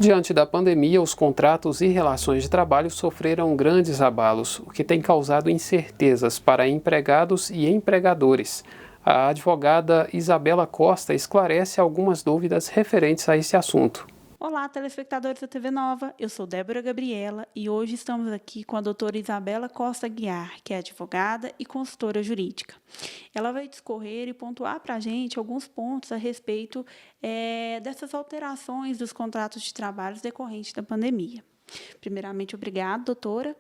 Diante da pandemia, os contratos e relações de trabalho sofreram grandes abalos, o que tem causado incertezas para empregados e empregadores. A advogada Isabela Costa esclarece algumas dúvidas referentes a esse assunto. Olá, telespectadores da TV Nova, eu sou Débora Gabriela e hoje estamos aqui com a doutora Isabela Costa Guiar, que é advogada e consultora jurídica. Ela vai discorrer e pontuar para a gente alguns pontos a respeito dessas alterações dos contratos de trabalho decorrentes da pandemia. Primeiramente, obrigada, doutora,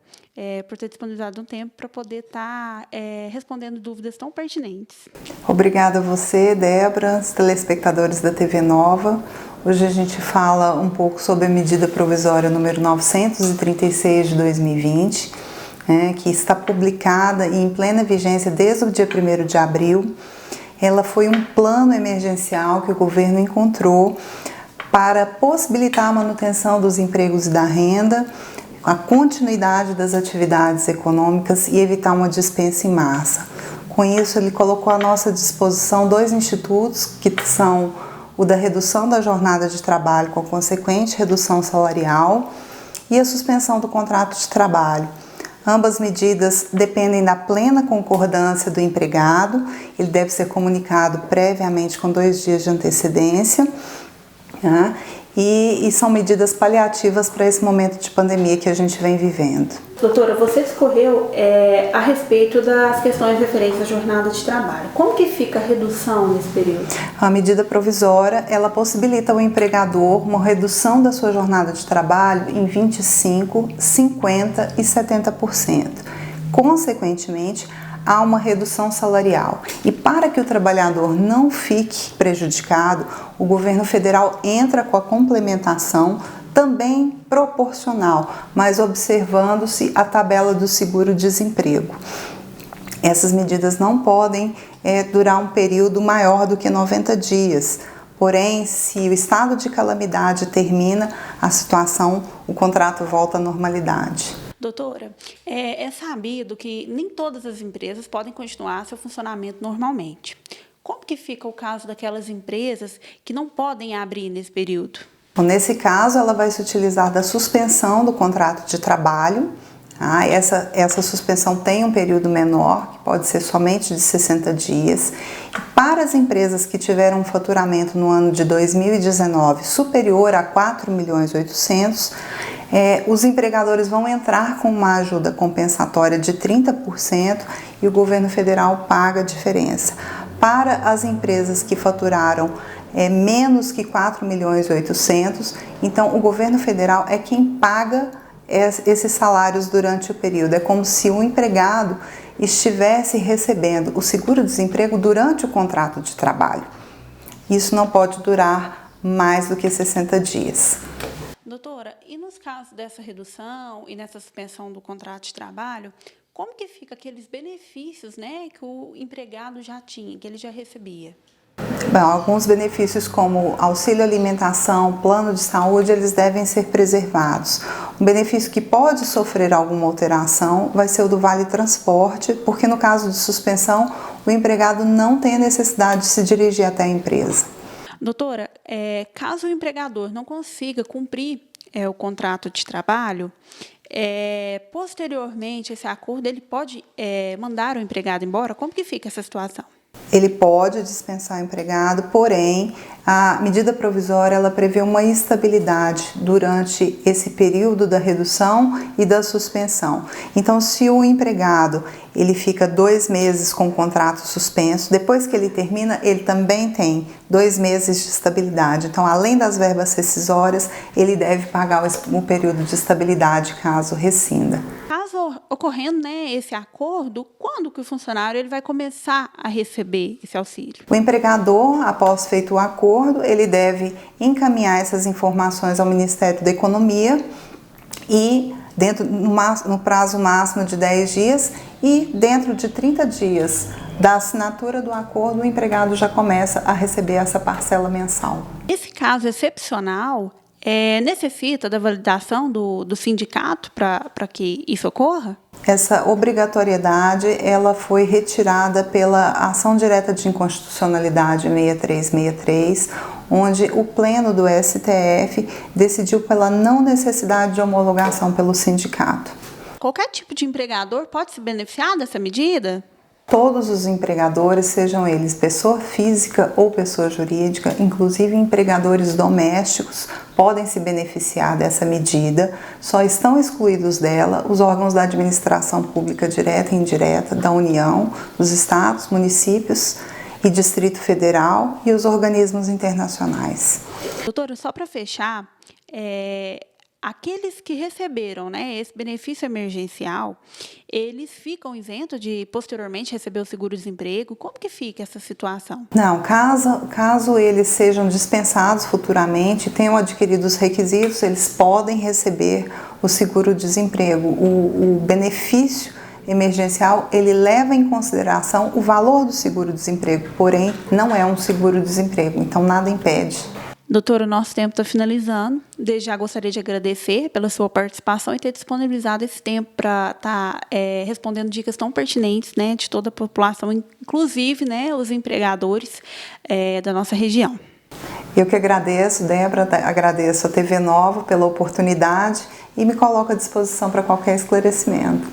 por ter disponibilizado um tempo para poder estar respondendo dúvidas tão pertinentes. Obrigada a você, Débora, os telespectadores da TV Nova. Hoje a gente fala um pouco sobre a medida provisória número 936 de 2020, que está publicada e em plena vigência desde o dia 1º de abril. Ela foi um plano emergencial que o governo encontrou para possibilitar a manutenção dos empregos e da renda, a continuidade das atividades econômicas e evitar uma dispensa em massa. Com isso, ele colocou à nossa disposição 2 institutos, que são o da redução da jornada de trabalho com a consequente redução salarial e a suspensão do contrato de trabalho. Ambas medidas dependem da plena concordância do empregado, ele deve ser comunicado previamente com 2 dias de antecedência, e são medidas paliativas para esse momento de pandemia que a gente vem vivendo. Doutora, você discorreu a respeito das questões referentes à jornada de trabalho. Como que fica a redução nesse período? A medida provisória, ela possibilita ao empregador uma redução da sua jornada de trabalho em 25%, 50% e 70%. Consequentemente, há uma redução salarial. E para que o trabalhador não fique prejudicado, o governo federal entra com a complementação também proporcional, mas observando-se a tabela do seguro-desemprego. Essas medidas não podem durar um período maior do que 90 dias. Porém, se o estado de calamidade termina, a situação, o contrato volta à normalidade. Doutora, é sabido que nem todas as empresas podem continuar seu funcionamento normalmente. Como que fica o caso daquelas empresas que não podem abrir nesse período? Nesse caso, ela vai se utilizar da suspensão do contrato de trabalho. Essa suspensão tem um período menor, que pode ser somente de 60 dias. E para as empresas que tiveram um faturamento no ano de 2019 superior a 4.800.000, os empregadores vão entrar com uma ajuda compensatória de 30% e o governo federal paga a diferença. Para as empresas que faturaram menos que 4.800.000, então o governo federal é quem paga esses salários durante o período. É como se o empregado estivesse recebendo o seguro-desemprego durante o contrato de trabalho. Isso não pode durar mais do que 60 dias. Doutora, e nos casos dessa redução e nessa suspensão do contrato de trabalho, como que fica aqueles benefícios, que o empregado já tinha, que ele já recebia? Bom, alguns benefícios como auxílio alimentação, plano de saúde, eles devem ser preservados. Um benefício que pode sofrer alguma alteração vai ser o do Vale Transporte, porque no caso de suspensão, o empregado não tem a necessidade de se dirigir até a empresa. Doutora, caso o empregador não consiga cumprir o contrato de trabalho, posteriormente esse acordo ele pode mandar o empregado embora? Como que fica essa situação? Ele pode dispensar o empregado, porém, a medida provisória ela prevê uma estabilidade durante esse período da redução e da suspensão. Então, se o empregado ele fica 2 meses com o contrato suspenso, depois que ele termina, ele também tem 2 meses de estabilidade. Então, além das verbas rescisórias, ele deve pagar o período de estabilidade caso rescinda. Caso ocorrendo esse acordo, quando que o funcionário ele vai começar a receber esse auxílio? O empregador, após feito o acordo, ele deve encaminhar essas informações ao Ministério da Economia e no prazo máximo de 10 dias e dentro de 30 dias da assinatura do acordo, o empregado já começa a receber essa parcela mensal. Esse caso excepcional necessita da validação do sindicato para que isso ocorra? Essa obrigatoriedade ela foi retirada pela ação direta de inconstitucionalidade 6363, onde o pleno do STF decidiu pela não necessidade de homologação pelo sindicato. Qualquer tipo de empregador pode se beneficiar dessa medida? Todos os empregadores, sejam eles pessoa física ou pessoa jurídica, inclusive empregadores domésticos, podem se beneficiar dessa medida. Só estão excluídos dela os órgãos da administração pública direta e indireta, da União, dos estados, municípios e Distrito Federal e os organismos internacionais. Doutora, só para fechar, aqueles que receberam, né, esse benefício emergencial, eles ficam isentos de posteriormente receber o seguro-desemprego? Como que fica essa situação? Não, caso eles sejam dispensados futuramente, tenham adquirido os requisitos, eles podem receber o seguro-desemprego. O benefício emergencial, ele leva em consideração o valor do seguro-desemprego, porém não é um seguro-desemprego, então nada impede. Doutora, o nosso tempo está finalizando. Desde já gostaria de agradecer pela sua participação e ter disponibilizado esse tempo para estar respondendo dicas tão pertinentes, né, de toda a população, inclusive, né, os empregadores da nossa região. Eu que agradeço, Débora, agradeço a TV Nova pela oportunidade e me coloco à disposição para qualquer esclarecimento.